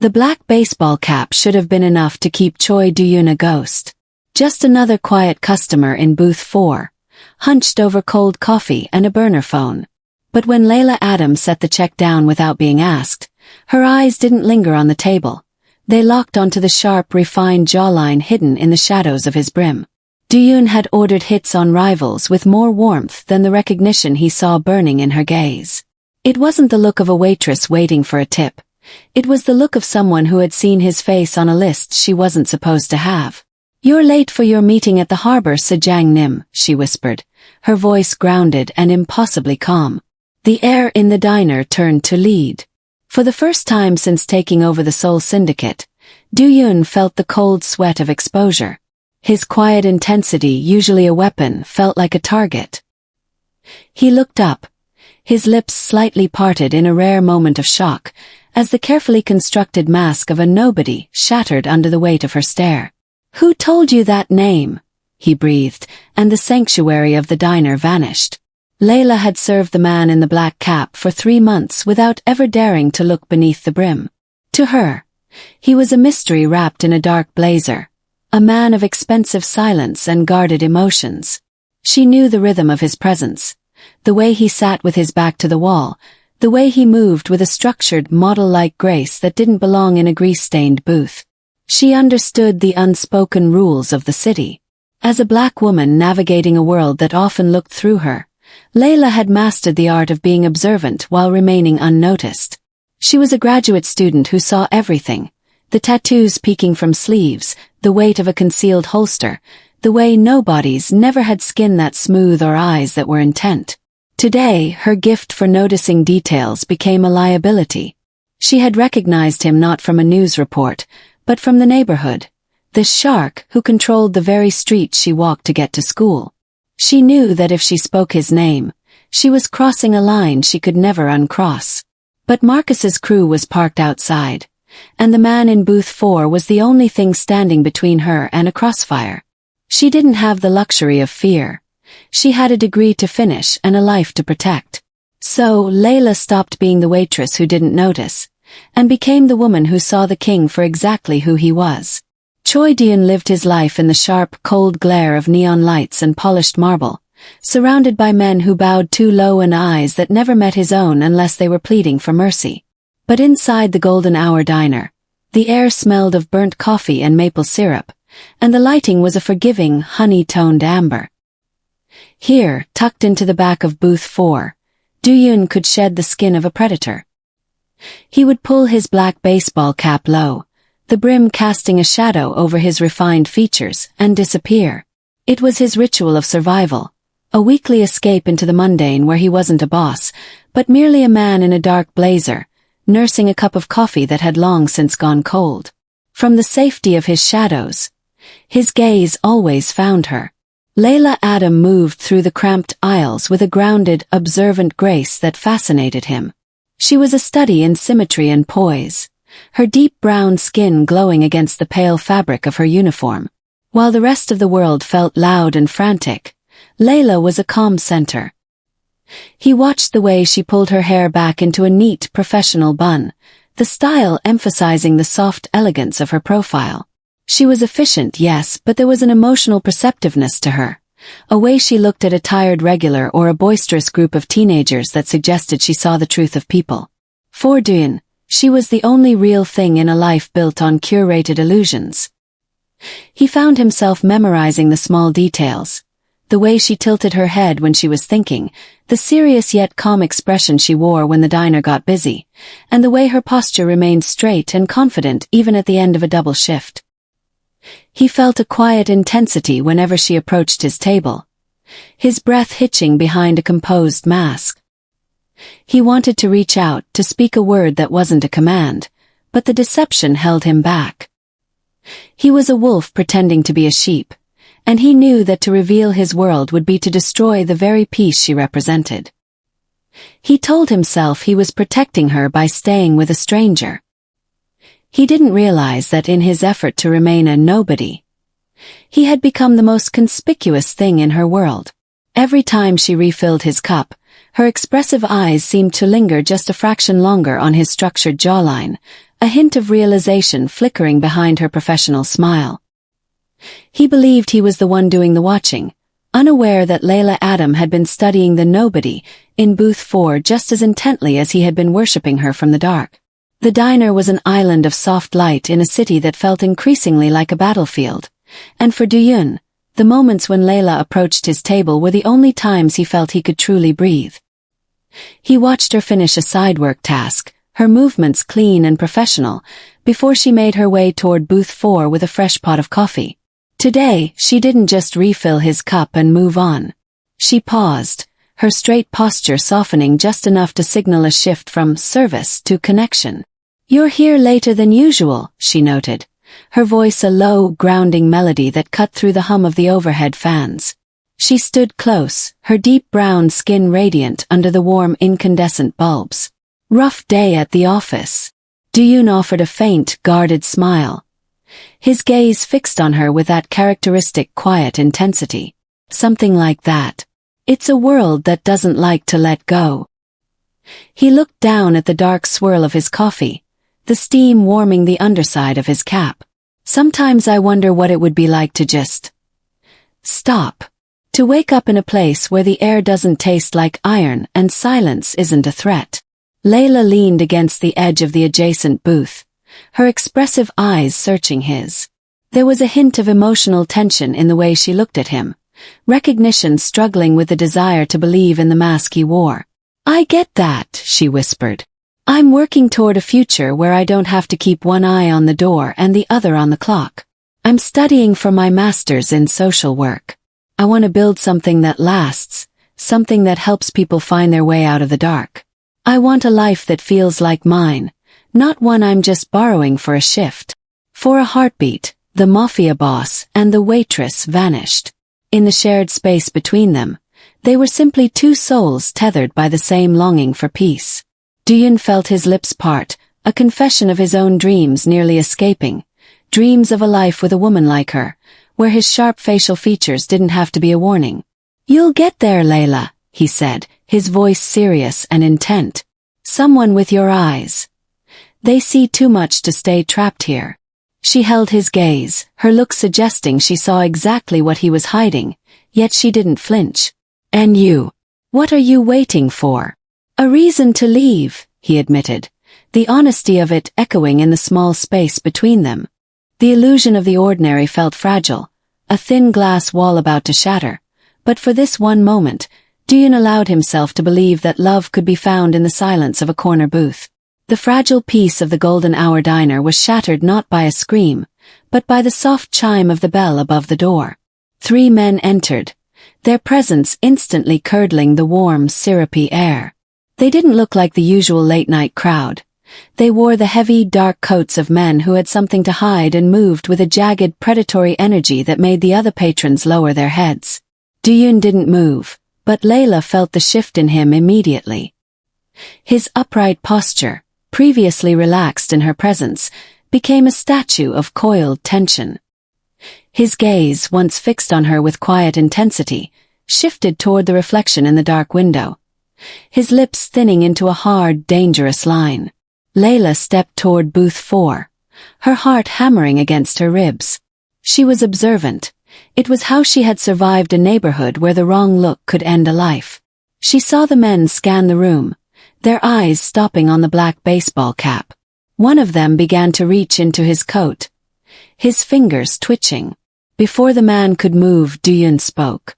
The black baseball cap should have been enough to keep Choi Do-yoon a ghost. Just another quiet customer in booth 4, hunched over cold coffee and a burner phone. But when Layla Adam set the check down without being asked, her eyes didn't linger on the table. They locked onto the sharp, refined jawline hidden in the shadows of his brim. Do-yoon had ordered hits on rivals with more warmth than the recognition he saw burning in her gaze. It wasn't the look of a waitress waiting for a tip. It was the look of someone who had seen his face on a list she wasn't supposed to have. "You're late for your meeting at the harbor, Sejang Nim," she whispered, her voice grounded and impossibly calm. The air in the diner turned to lead. For the first time since taking over the Seoul Syndicate, Do-yoon felt the cold sweat of exposure. His quiet intensity, usually a weapon, felt like a target. He looked up, his lips slightly parted in a rare moment of shock, as the carefully constructed mask of a nobody shattered under the weight of her stare. "Who told you that name?" he breathed, and the sanctuary of the diner vanished. Layla had served the man in the black cap for 3 months without ever daring to look beneath the brim. To her, he was a mystery wrapped in a dark blazer, a man of expensive silence and guarded emotions. She knew the rhythm of his presence, the way he sat with his back to the wall, the way he moved with a structured, model-like grace that didn't belong in a grease-stained booth. She understood the unspoken rules of the city. As a black woman navigating a world that often looked through her, Layla had mastered the art of being observant while remaining unnoticed. She was a graduate student who saw everything: the tattoos peeking from sleeves, the weight of a concealed holster, the way nobodies never had skin that smooth or eyes that were intent. Today, her gift for noticing details became a liability. She had recognized him not from a news report, but from the neighborhood, the shark who controlled the very street she walked to get to school. She knew that if she spoke his name, she was crossing a line she could never uncross. But Marcus's crew was parked outside, and the man in booth 4 was the only thing standing between her and a crossfire. She didn't have the luxury of fear. She had a degree to finish and a life to protect. So Layla stopped being the waitress who didn't notice, and became the woman who saw the king for exactly who he was. Choi Do-yoon lived his life in the sharp, cold glare of neon lights and polished marble, surrounded by men who bowed too low in eyes that never met his own unless they were pleading for mercy. But inside the Golden Hour diner, the air smelled of burnt coffee and maple syrup, and the lighting was a forgiving, honey-toned amber. Here, tucked into the back of booth 4, Do-yoon could shed the skin of a predator. He would pull his black baseball cap low, the brim casting a shadow over his refined features, and disappear. It was his ritual of survival, a weekly escape into the mundane where he wasn't a boss, but merely a man in a dark blazer, nursing a cup of coffee that had long since gone cold. From the safety of his shadows, his gaze always found her. Layla Adam moved through the cramped aisles with a grounded, observant grace that fascinated him. She was a study in symmetry and poise, her deep brown skin glowing against the pale fabric of her uniform. While the rest of the world felt loud and frantic, Layla was a calm center. He watched the way she pulled her hair back into a neat, professional bun, the style emphasizing the soft elegance of her profile. She was efficient, yes, but there was an emotional perceptiveness to her, a way she looked at a tired regular or a boisterous group of teenagers that suggested she saw the truth of people. For Do-yoon, she was the only real thing in a life built on curated illusions. He found himself memorizing the small details, the way she tilted her head when she was thinking, the serious yet calm expression she wore when the diner got busy, and the way her posture remained straight and confident even at the end of a double shift. He felt a quiet intensity whenever she approached his table, his breath hitching behind a composed mask. He wanted to reach out, to speak a word that wasn't a command, but the deception held him back. He was a wolf pretending to be a sheep, and he knew that to reveal his world would be to destroy the very peace she represented. He told himself he was protecting her by staying with a stranger. He didn't realize that in his effort to remain a nobody, he had become the most conspicuous thing in her world. Every time she refilled his cup, her expressive eyes seemed to linger just a fraction longer on his structured jawline, a hint of realization flickering behind her professional smile. He believed he was the one doing the watching, unaware that Layla Adam had been studying the nobody in booth 4 just as intently as he had been worshipping her from the dark. The diner was an island of soft light in a city that felt increasingly like a battlefield, and for Duyun, the moments when Layla approached his table were the only times he felt he could truly breathe. He watched her finish a sidework task, her movements clean and professional, before she made her way toward booth 4 with a fresh pot of coffee. Today, she didn't just refill his cup and move on. She paused, her straight posture softening just enough to signal a shift from service to connection. "You're here later than usual," she noted, her voice a low, grounding melody that cut through the hum of the overhead fans. She stood close, her deep brown skin radiant under the warm incandescent bulbs. "Rough day at the office." Duyun offered a faint, guarded smile, his gaze fixed on her with that characteristic quiet intensity. "Something like that. It's a world that doesn't like to let go." He looked down at the dark swirl of his coffee, the steam warming the underside of his cap. "Sometimes I wonder what it would be like to just stop. To wake up in a place where the air doesn't taste like iron and silence isn't a threat." Layla leaned against the edge of the adjacent booth, her expressive eyes searching his. There was a hint of emotional tension in the way she looked at him, recognition struggling with the desire to believe in the mask he wore. "I get that," she whispered. "I'm working toward a future where I don't have to keep one eye on the door and the other on the clock. I'm studying for my master's in social work. I want to build something that lasts, something that helps people find their way out of the dark. I want a life that feels like mine, not one I'm just borrowing for a shift." For a heartbeat, the Mafia boss and the Waitress vanished. In the shared space between them, they were simply two souls tethered by the same longing for peace. Duyun felt his lips part, a confession of his own dreams nearly escaping, dreams of a life with a woman like her, where his sharp facial features didn't have to be a warning. "You'll get there, Layla," he said, his voice serious and intent. "Someone with your eyes. They see too much to stay trapped here." She held his gaze, her look suggesting she saw exactly what he was hiding, yet she didn't flinch. "And you? What are you waiting for?" "A reason to leave," he admitted, the honesty of it echoing in the small space between them. The illusion of the ordinary felt fragile, a thin glass wall about to shatter, but for this one moment, Duyun allowed himself to believe that love could be found in the silence of a corner booth. The fragile peace of the golden hour diner was shattered not by a scream, but by the soft chime of the bell above the door. 3 men entered, their presence instantly curdling the warm, syrupy air. They didn't look like the usual late-night crowd. They wore the heavy, dark coats of men who had something to hide and moved with a jagged, predatory energy that made the other patrons lower their heads. Duyun didn't move, but Layla felt the shift in him immediately. His upright posture, previously relaxed in her presence, became a statue of coiled tension. His gaze, once fixed on her with quiet intensity, shifted toward the reflection in the dark window, his lips thinning into a hard, dangerous line. Layla stepped toward booth 4, her heart hammering against her ribs. She was observant. It was how she had survived a neighborhood where the wrong look could end a life. She saw the men scan the room, their eyes stopping on the black baseball cap. One of them began to reach into his coat, his fingers twitching. Before the man could move, Duyun spoke.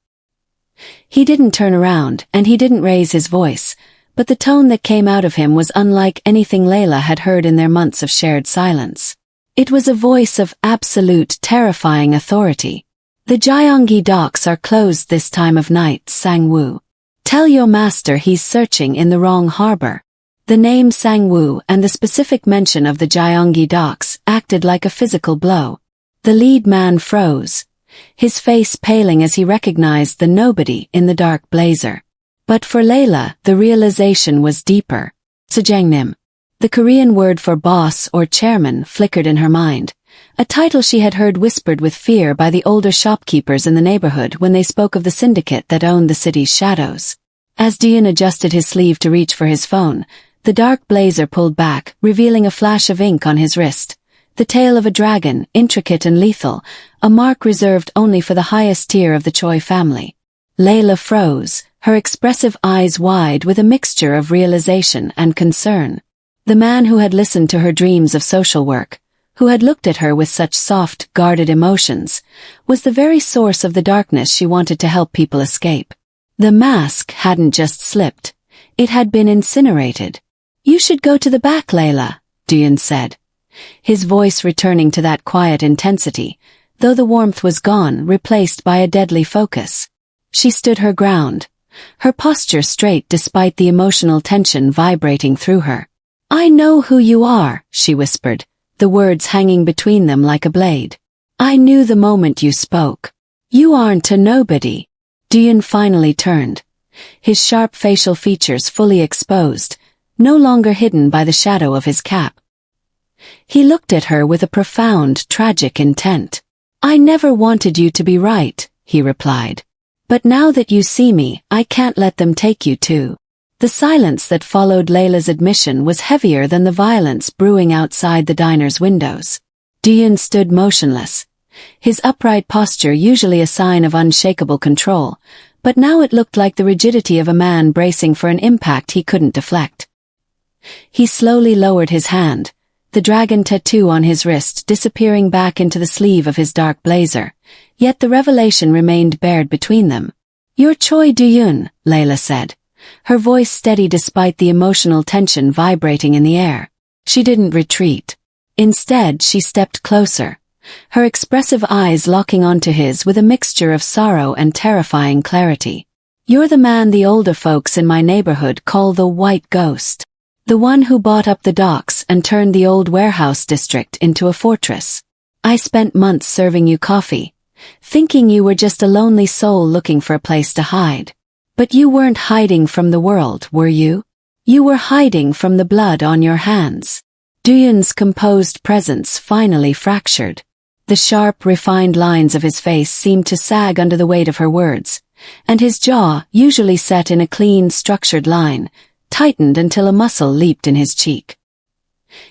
He didn't turn around, and he didn't raise his voice, but the tone that came out of him was unlike anything Layla had heard in their months of shared silence. It was a voice of absolute, terrifying authority. "The Gyeonggi docks are closed this time of night, Sang-woo. Tell your master he's searching in the wrong harbor." The name Sang-woo and the specific mention of the Gyeonggi docks acted like a physical blow. The lead man froze, his face paling as he recognized the nobody in the dark blazer. But for Layla, the realization was deeper. Sejangnim. The Korean word for boss or chairman flickered in her mind, a title she had heard whispered with fear by the older shopkeepers in the neighborhood when they spoke of the syndicate that owned the city's shadows. As Duyun adjusted his sleeve to reach for his phone, The dark blazer pulled back, revealing a flash of ink on his wrist. The tail of a dragon, intricate and lethal, a mark reserved only for the highest tier of the Choi family. Layla froze, her expressive eyes wide with a mixture of realization and concern. The man who had listened to her dreams of social work, who had looked at her with such soft, guarded emotions, was the very source of the darkness she wanted to help people escape. The mask hadn't just slipped. It had been incinerated. "You should go to the back, Layla," Duyun said, his voice returning to that quiet intensity, though the warmth was gone, replaced by a deadly focus. She stood her ground, her posture straight despite the emotional tension vibrating through her. "I know who you are," she whispered, the words hanging between them like a blade. "I knew the moment you spoke. You aren't a nobody." Duyun finally turned, his sharp facial features fully exposed, no longer hidden by the shadow of his cap. He looked at her with a profound, tragic intent. "I never wanted you to be right," he replied. "But now that you see me, I can't let them take you too." The silence that followed Layla's admission was heavier than the violence brewing outside the diner's windows. Duyun stood motionless, his upright posture usually a sign of unshakable control, but now it looked like the rigidity of a man bracing for an impact he couldn't deflect. He slowly lowered his hand, the dragon tattoo on his wrist disappearing back into the sleeve of his dark blazer, yet the revelation remained bared between them. "You're Choi Duyun," Layla said, her voice steady despite the emotional tension vibrating in the air. She didn't retreat. Instead, she stepped closer, her expressive eyes locking onto his with a mixture of sorrow and terrifying clarity. "You're the man the older folks in my neighborhood call the White Ghost. The one who bought up the docks and turned the old warehouse district into a fortress. I spent months serving you coffee, thinking you were just a lonely soul looking for a place to hide. But you weren't hiding from the world, were you? You were hiding from the blood on your hands." Duyun's composed presence finally fractured. The sharp, refined lines of his face seemed to sag under the weight of her words, and his jaw, usually set in a clean, structured line, tightened until a muscle leaped in his cheek.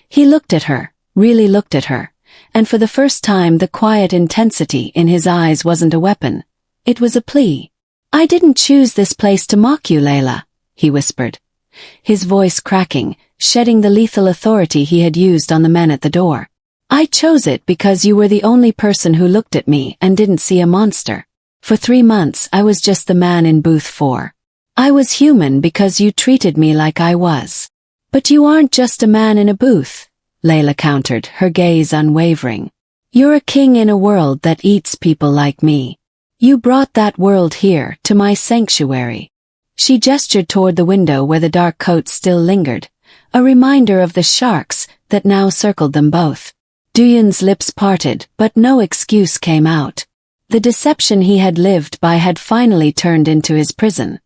He looked at her, really looked at her, and for the first time the quiet intensity in his eyes wasn't a weapon. It was a plea. "I didn't choose this place to mock you, Layla," he whispered, his voice cracking, shedding the lethal authority he had used on the men at the door. "I chose it because you were the only person who looked at me and didn't see a monster. For 3 months I was just the man in booth 4. I was human because you treated me like I was." "But you aren't just a man in a booth," Layla countered, her gaze unwavering. "You're a king in a world that eats people like me. You brought that world here, to my sanctuary." She gestured toward the window where the dark coats still lingered, a reminder of the sharks that now circled them both. Duyun's lips parted, but no excuse came out. The deception he had lived by had finally turned into his prison.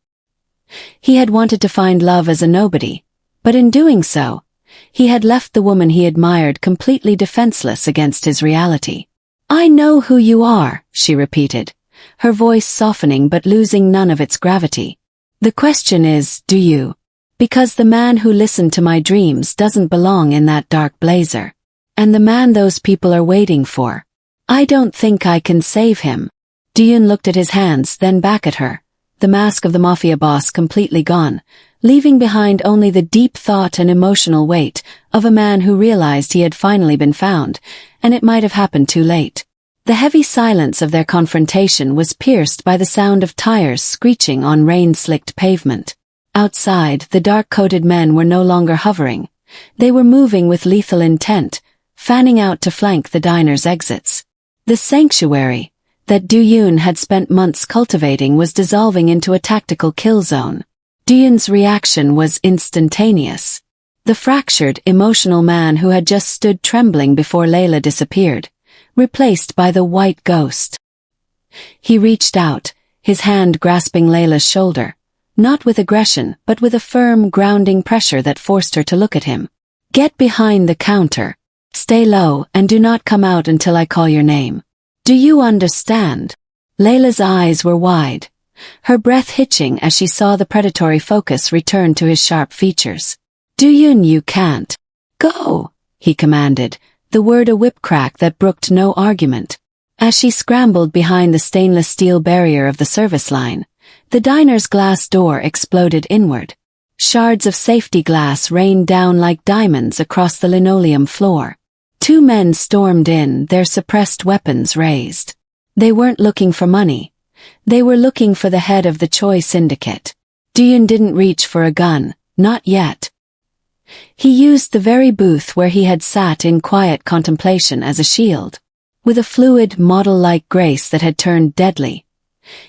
He had wanted to find love as a nobody, but in doing so, he had left the woman he admired completely defenseless against his reality. "I know who you are," she repeated, her voice softening but losing none of its gravity. "The question is, do you? Because the man who listened to my dreams doesn't belong in that dark blazer. And the man those people are waiting for. I don't think I can save him." Duyun looked at his hands, then back at her, the mask of the Mafia boss completely gone, leaving behind only the deep thought and emotional weight of a man who realized he had finally been found, and it might have happened too late. The heavy silence of their confrontation was pierced by the sound of tires screeching on rain-slicked pavement. Outside, the dark-coated men were no longer hovering. They were moving with lethal intent, fanning out to flank the diner's exits. The sanctuary that Duyun had spent months cultivating was dissolving into a tactical kill zone. Duyun's reaction was instantaneous. The fractured, emotional man who had just stood trembling before Layla disappeared, replaced by the White Ghost. He reached out, his hand grasping Layla's shoulder, not with aggression but with a firm, grounding pressure that forced her to look at him. "Get behind the counter. Stay low and do not come out until I call your name. Do you understand?" Layla's eyes were wide, her breath hitching as she saw the predatory focus return to his sharp features. Do-yoon, you can't. Go, he commanded, the word a whip crack that brooked no argument. As she scrambled behind the stainless steel barrier of the service line, the diner's glass door exploded inward. Shards of safety glass rained down like diamonds across the linoleum floor. Two men stormed in, their suppressed weapons raised. They weren't looking for money. They were looking for the head of the Choi Syndicate. Do-yoon didn't reach for a gun, not yet. He used the very booth where he had sat in quiet contemplation as a shield. With a fluid, model-like grace that had turned deadly,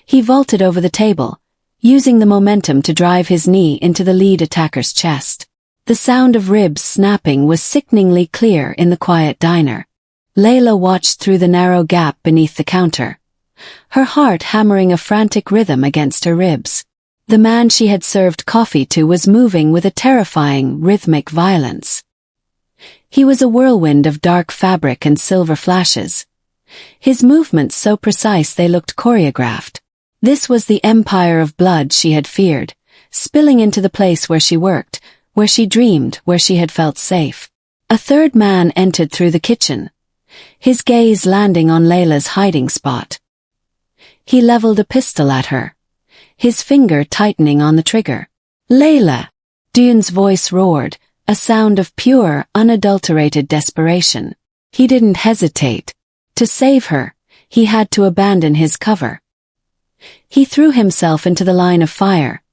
he vaulted over the table, using the momentum to drive his knee into the lead attacker's chest. The sound of ribs snapping was sickeningly clear in the quiet diner. Layla watched through the narrow gap beneath the counter, her heart hammering a frantic rhythm against her ribs. The man she had served coffee to was moving with a terrifying, rhythmic violence. He was a whirlwind of dark fabric and silver flashes, his movements so precise they looked choreographed. This was the empire of blood she had feared, spilling into the place where she worked, where she dreamed, where she had felt safe. A third man entered through the kitchen, his gaze landing on Layla's hiding spot. He leveled a pistol at her, his finger tightening on the trigger. Layla! Do-yoon's voice roared, a sound of pure, unadulterated desperation. He didn't hesitate. To save her, he had to abandon his cover. He threw himself into the line of fire,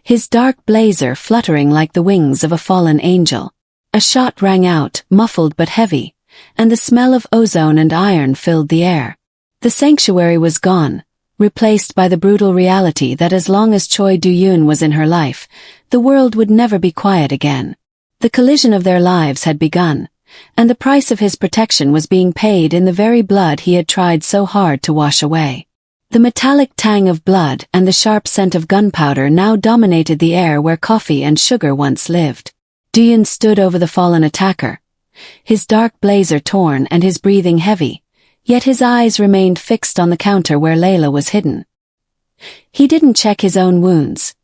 his dark blazer fluttering like the wings of a fallen angel. A shot rang out, muffled but heavy, and the smell of ozone and iron filled the air. The sanctuary was gone, replaced by the brutal reality that as long as Choi Do-yoon was in her life, the world would never be quiet again. The collision of their lives had begun, and the price of his protection was being paid in the very blood he had tried so hard to wash away. The metallic tang of blood and the sharp scent of gunpowder now dominated the air where coffee and sugar once lived. Do-yoon stood over the fallen attacker, his dark blazer torn and his breathing heavy, yet his eyes remained fixed on the counter where Layla was hidden. He didn't check his own wounds.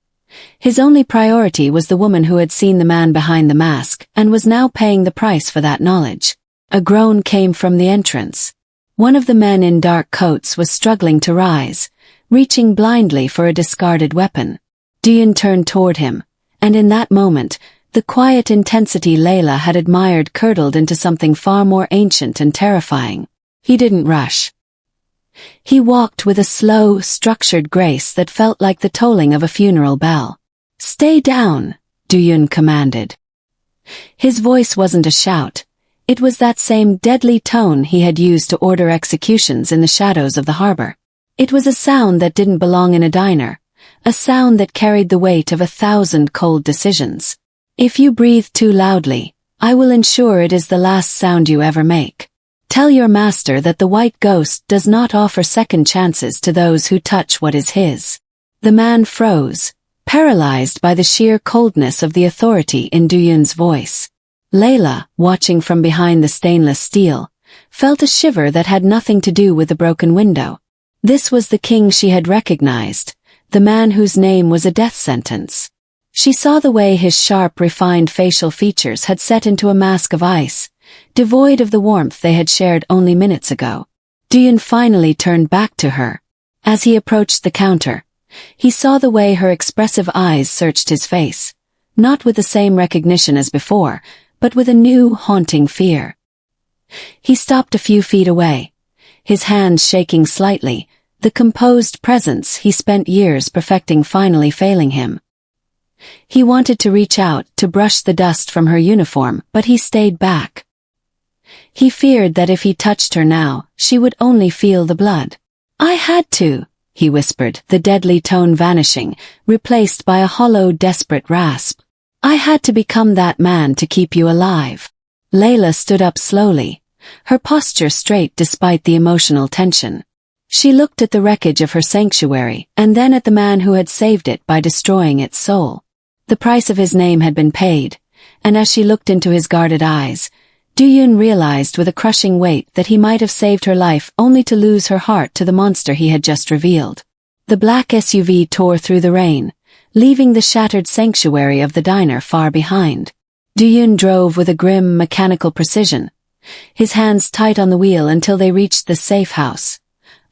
His only priority was the woman who had seen the man behind the mask and was now paying the price for that knowledge. A groan came from the entrance. One of the men in dark coats was struggling to rise, reaching blindly for a discarded weapon. Do-yoon turned toward him, and in that moment, the quiet intensity Layla had admired curdled into something far more ancient and terrifying. He didn't rush. He walked with a slow, structured grace that felt like the tolling of a funeral bell. "Stay down," Do-yoon commanded. His voice wasn't a shout. It was that same deadly tone he had used to order executions in the shadows of the harbor. It was a sound that didn't belong in a diner, a sound that carried the weight of 1,000 cold decisions. "If you breathe too loudly, I will ensure it is the last sound you ever make. Tell your master that the white ghost does not offer second chances to those who touch what is his." The man froze, paralyzed by the sheer coldness of the authority in Do-yoon's voice. Layla, watching from behind the stainless steel, felt a shiver that had nothing to do with the broken window. This was the king she had recognized, the man whose name was a death sentence. She saw the way his sharp, refined facial features had set into a mask of ice, devoid of the warmth they had shared only minutes ago. Do-yoon finally turned back to her. As he approached the counter, he saw the way her expressive eyes searched his face, not with the same recognition as before, but with a new, haunting fear. He stopped a few feet away, his hands shaking slightly, the composed presence he spent years perfecting finally failing him. He wanted to reach out to brush the dust from her uniform, but he stayed back. He feared that if he touched her now, she would only feel the blood. "I had to," he whispered, the deadly tone vanishing, replaced by a hollow, desperate rasp. "I had to become that man to keep you alive." Layla stood up slowly, her posture straight despite the emotional tension. She looked at the wreckage of her sanctuary and then at the man who had saved it by destroying its soul. The price of his name had been paid, and as she looked into his guarded eyes, Do-yoon realized with a crushing weight that he might have saved her life only to lose her heart to the monster he had just revealed. The black SUV tore through the rain, leaving the shattered sanctuary of the diner far behind. Duyun drove with a grim, mechanical precision, his hands tight on the wheel until they reached the safe house.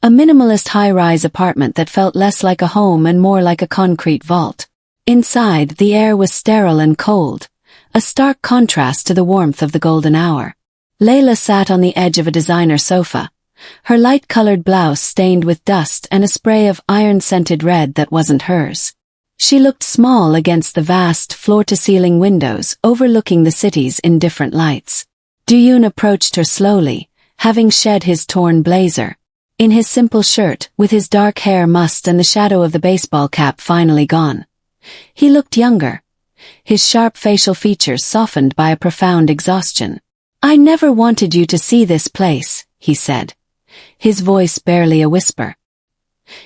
A minimalist high-rise apartment that felt less like a home and more like a concrete vault. Inside, the air was sterile and cold, a stark contrast to the warmth of the golden hour. Layla sat on the edge of a designer sofa, her light-colored blouse stained with dust and a spray of iron-scented red that wasn't hers. She looked small against the vast, floor-to-ceiling windows overlooking the cities in different lights. Duyun approached her slowly, having shed his torn blazer. In his simple shirt, with his dark hair mussed and the shadow of the baseball cap finally gone. He looked younger, his sharp facial features softened by a profound exhaustion. "I never wanted you to see this place," he said, his voice barely a whisper.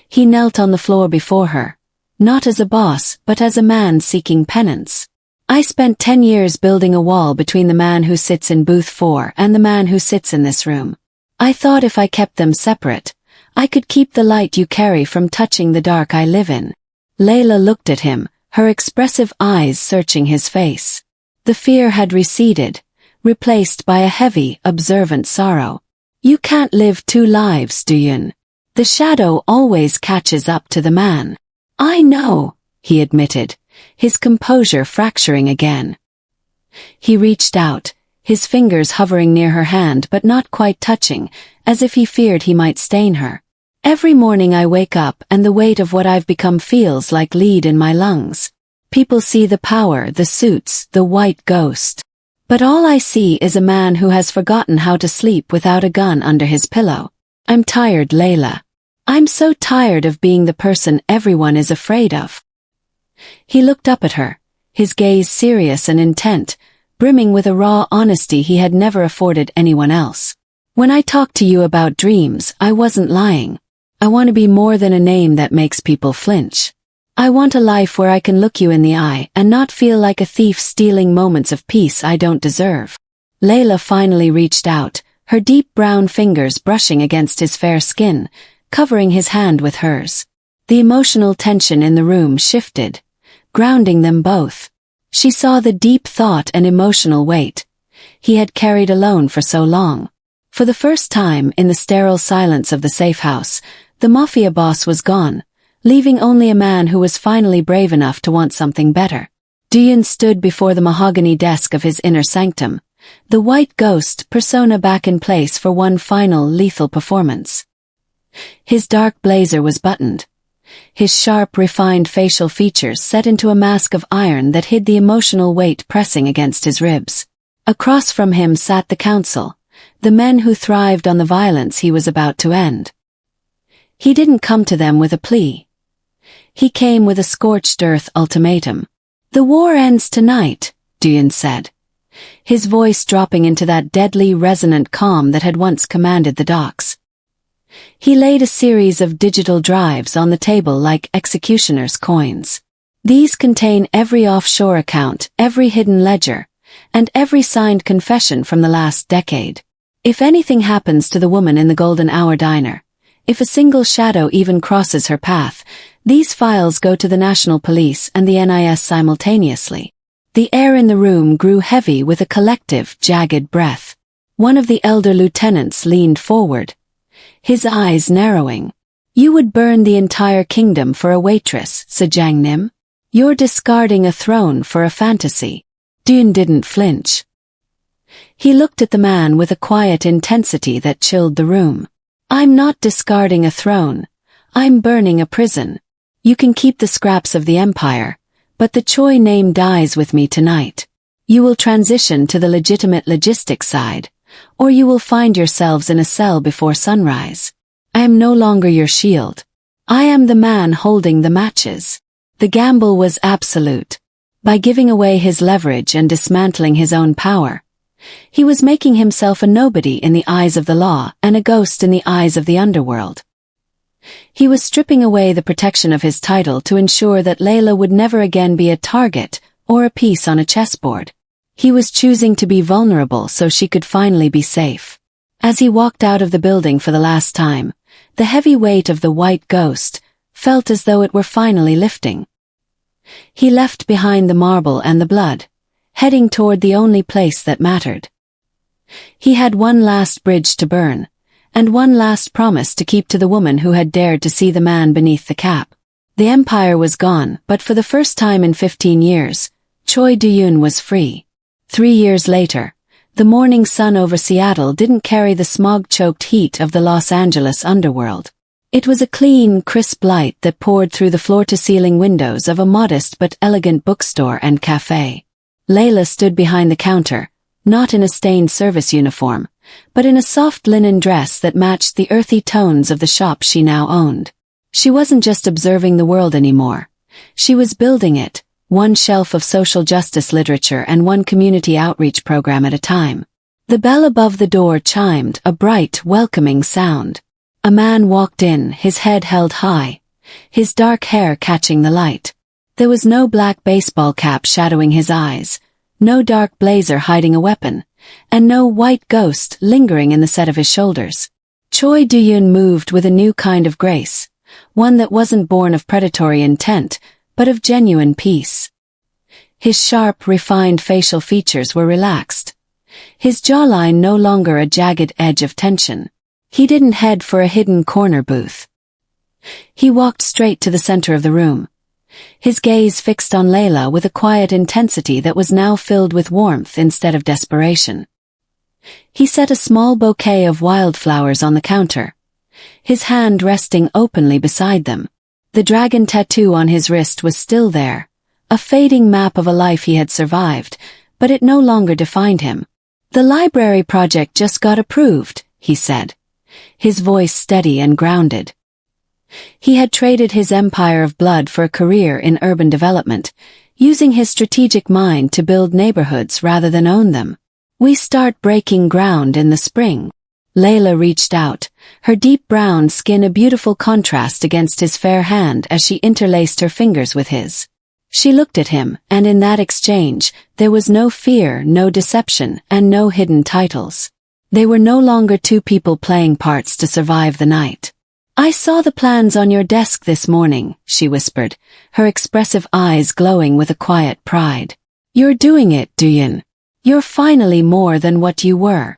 He knelt on the floor before her, not as a boss but as a man seeking penance. "I spent 10 years building a wall between the man who sits in booth 4 and the man who sits in this room. I thought if I kept them separate, I could keep the light you carry from touching the dark I live in." Layla looked at him, her expressive eyes searching his face. The fear had receded, replaced by a heavy, observant sorrow. "You can't live 2 lives, Duyun. The shadow always catches up to the man." "I know," he admitted, his composure fracturing again. He reached out, his fingers hovering near her hand but not quite touching, as if he feared he might stain her. "Every morning I wake up and the weight of what I've become feels like lead in my lungs. People see the power, the suits, the white ghost. But all I see is a man who has forgotten how to sleep without a gun under his pillow. I'm tired, Layla. I'm so tired of being the person everyone is afraid of." He looked up at her, his gaze serious and intent, brimming with a raw honesty he had never afforded anyone else. "When I talked to you about dreams, I wasn't lying. I want to be more than a name that makes people flinch. I want a life where I can look you in the eye and not feel like a thief stealing moments of peace I don't deserve." Layla finally reached out, her deep brown fingers brushing against his fair skin, covering his hand with hers. The emotional tension in the room shifted, grounding them both. She saw the deep thought and emotional weight he had carried alone for so long. For the first time in the sterile silence of the safe house, the Mafia boss was gone, leaving only a man who was finally brave enough to want something better. Duyun stood before the mahogany desk of his inner sanctum, the white ghost persona back in place for one final lethal performance. His dark blazer was buttoned, his sharp, refined facial features set into a mask of iron that hid the emotional weight pressing against his ribs. Across from him sat the council, the men who thrived on the violence he was about to end. He didn't come to them with a plea. He came with a scorched earth ultimatum. "The war ends tonight," Duyun said, his voice dropping into that deadly resonant calm that had once commanded the docks. He laid a series of digital drives on the table like executioner's coins. "These contain every offshore account, every hidden ledger, and every signed confession from the last decade. If anything happens to the woman in the Golden Hour diner, if a single shadow even crosses her path, these files go to the National Police and the NIS simultaneously." The air in the room grew heavy with a collective, jagged breath. One of the elder lieutenants leaned forward, his eyes narrowing. "You would burn the entire kingdom for a waitress, Sajang Nim? You're discarding a throne for a fantasy." Duyun didn't flinch. He looked at the man with a quiet intensity that chilled the room. "I'm not discarding a throne. I'm burning a prison. You can keep the scraps of the empire, but the Choi name dies with me tonight. You will transition to the legitimate logistics side, or you will find yourselves in a cell before sunrise. I am no longer your shield. I am the man holding the matches." The gamble was absolute. By giving away his leverage and dismantling his own power, he was making himself a nobody in the eyes of the law and a ghost in the eyes of the underworld. He was stripping away the protection of his title to ensure that Layla would never again be a target or a piece on a chessboard. He was choosing to be vulnerable so she could finally be safe. As he walked out of the building for the last time, the heavy weight of the white ghost felt as though it were finally lifting. He left behind the marble and the blood, heading toward the only place that mattered. He had one last bridge to burn, and one last promise to keep to the woman who had dared to see the man beneath the cap. The empire was gone, but for the first time in 15 years, Choi Do-yoon was free. 3 years later, the morning sun over Seattle didn't carry the smog-choked heat of the Los Angeles underworld. It was a clean, crisp light that poured through the floor-to-ceiling windows of a modest but elegant bookstore and cafe. Layla stood behind the counter, not in a stained service uniform, but in a soft linen dress that matched the earthy tones of the shop she now owned. She wasn't just observing the world anymore. She was building it, one shelf of social justice literature and one community outreach program at a time. The bell above the door chimed, a bright, welcoming sound. A man walked in, his head held high, his dark hair catching the light. There was no black baseball cap shadowing his eyes, no dark blazer hiding a weapon, and no white ghost lingering in the set of his shoulders. Choi Do-yoon moved with a new kind of grace, one that wasn't born of predatory intent, but of genuine peace. His sharp, refined facial features were relaxed. His jawline no longer a jagged edge of tension. He didn't head for a hidden corner booth. He walked straight to the center of the room, his gaze fixed on Layla with a quiet intensity that was now filled with warmth instead of desperation. He set a small bouquet of wildflowers on the counter, his hand resting openly beside them. The dragon tattoo on his wrist was still there, a fading map of a life he had survived, but it no longer defined him. "The library project just got approved," he said, his voice steady and grounded. He had traded his empire of blood for a career in urban development, using his strategic mind to build neighborhoods rather than own them. "We start breaking ground in the spring." Layla reached out, her deep brown skin a beautiful contrast against his fair hand as she interlaced her fingers with his. She looked at him, and in that exchange, there was no fear, no deception, and no hidden titles. They were no longer two people playing parts to survive the night. "I saw the plans on your desk this morning," she whispered, her expressive eyes glowing with a quiet pride. "You're doing it, Do-yoon. You're finally more than what you were."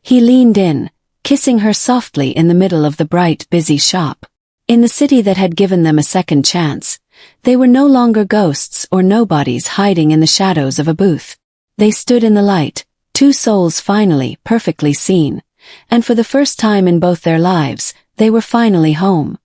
He leaned in, kissing her softly in the middle of the bright, busy shop. In the city that had given them a second chance, they were no longer ghosts or nobodies hiding in the shadows of a booth. They stood in the light, two souls finally, perfectly seen, and for the first time in both their lives, they were finally home.